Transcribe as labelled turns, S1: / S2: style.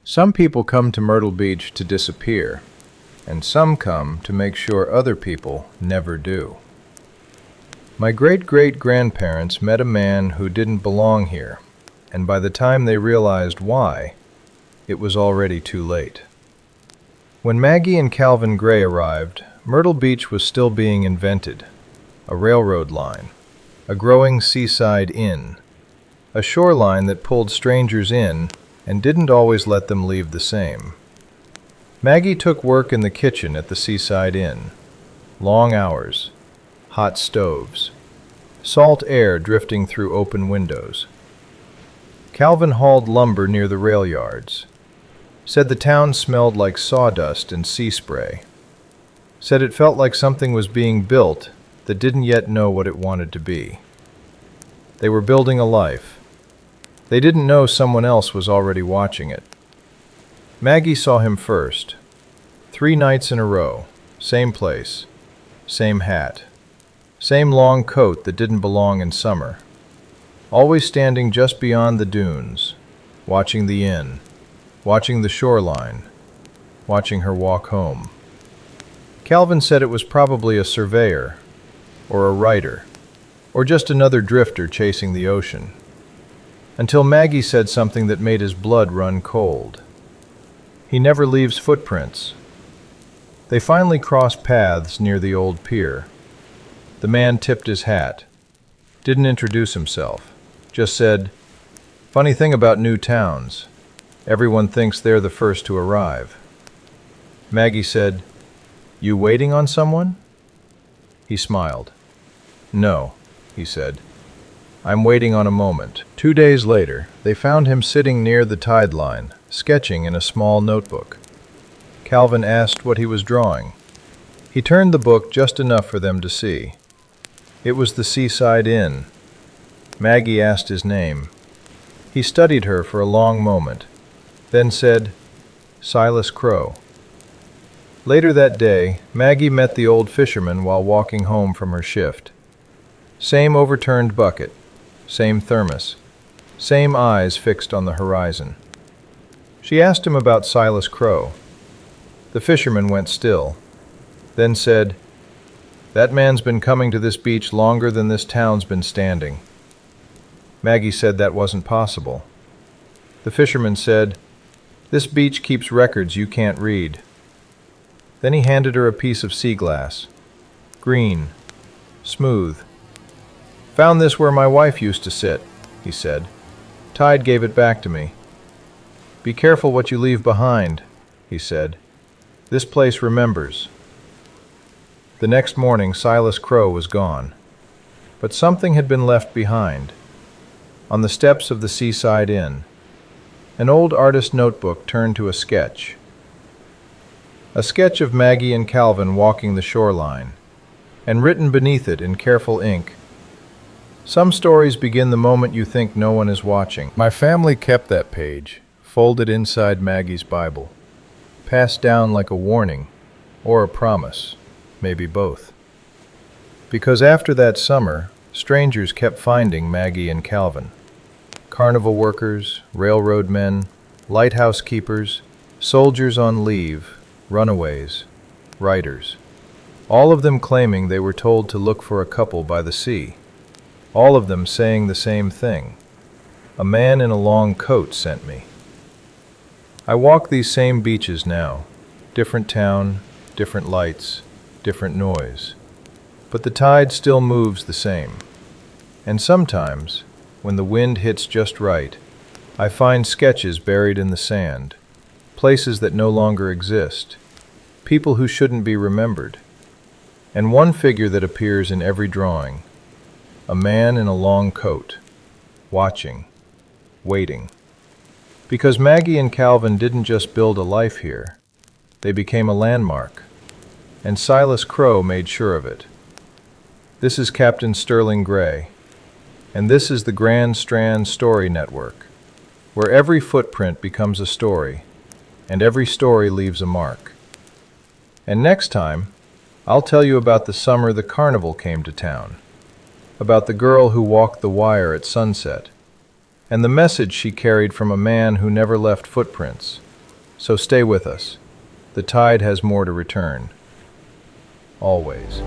S1: Some people come to Myrtle Beach to disappear, and some come to make sure other people never do. My great-great-grandparents met a man who didn't belong here, and by the time they realized why, it was already too late. When Maggie and Calvin Gray arrived, Myrtle Beach was still being invented. A railroad line, a growing seaside inn, a shoreline that pulled strangers in and didn't always let them leave the same. Maggie took work in the kitchen at the seaside inn. Long hours, hot stoves, salt air drifting through open windows. Calvin hauled lumber near the rail yards. Said the town smelled like sawdust and sea spray. Said it felt like something was being built that didn't yet know what it wanted to be. They were building a life. They didn't know someone else was already watching it. Maggie saw him first. 3 nights in a row, same place, same hat, same long coat that didn't belong in summer. Always standing just beyond the dunes, watching the inn, watching the shoreline, watching her walk home. Calvin said it was probably a surveyor, or a writer, or just another drifter chasing the ocean. Until Maggie said something that made his blood run cold. He never leaves footprints. They finally crossed paths near the old pier. The man tipped his hat, didn't introduce himself, just said, "Funny thing about new towns. Everyone thinks they're the first to arrive." Maggie said, "You waiting on someone?" He smiled. "No," he said. "I'm waiting on a moment." 2 days later, they found him sitting near the tide line, sketching in a small notebook. Calvin asked what he was drawing. He turned the book just enough for them to see. It was the seaside inn. Maggie asked his name. He studied her for a long moment, then said, "Silas Crow." Later that day, Maggie met the old fisherman while walking home from her shift. Same overturned bucket, same thermos, same eyes fixed on the horizon. She asked him about Silas Crow. The fisherman went still, then said, "That man's been coming to this beach longer than this town's been standing." Maggie said that wasn't possible. The fisherman said, "This beach keeps records you can't read." Then he handed her a piece of sea glass. Green, smooth. "Found this where my wife used to sit," he said. "Tide gave it back to me." "Be careful what you leave behind," he said. "This place remembers." The next morning, Silas Crow was gone. But something had been left behind. On the steps of the seaside inn, an old artist notebook turned to a sketch. A sketch of Maggie and Calvin walking the shoreline, and written beneath it in careful ink, "Some stories begin the moment you think no one is watching." My family kept that page, folded inside Maggie's Bible, passed down like a warning, or a promise, maybe both. Because after that summer, strangers kept finding Maggie and Calvin. Carnival workers, railroad men, lighthouse keepers, soldiers on leave, runaways, writers. All of them claiming they were told to look for a couple by the sea. All of them saying the same thing. A man in a long coat sent me. I walk these same beaches now. Different town, different lights, different noise. But the tide still moves the same. And sometimes, when the wind hits just right, I find sketches buried in the sand, places that no longer exist, people who shouldn't be remembered, and one figure that appears in every drawing, a man in a long coat, watching, waiting. Because Maggie and Calvin didn't just build a life here, they became a landmark, and Silas Crow made sure of it. This is Captain Sterling Gray, and this is the Grand Strand Story Network, where every footprint becomes a story, and every story leaves a mark. And next time, I'll tell you about the summer the carnival came to town, about the girl who walked the wire at sunset, and the message she carried from a man who never left footprints, So stay with us. The tide has more to return. Always.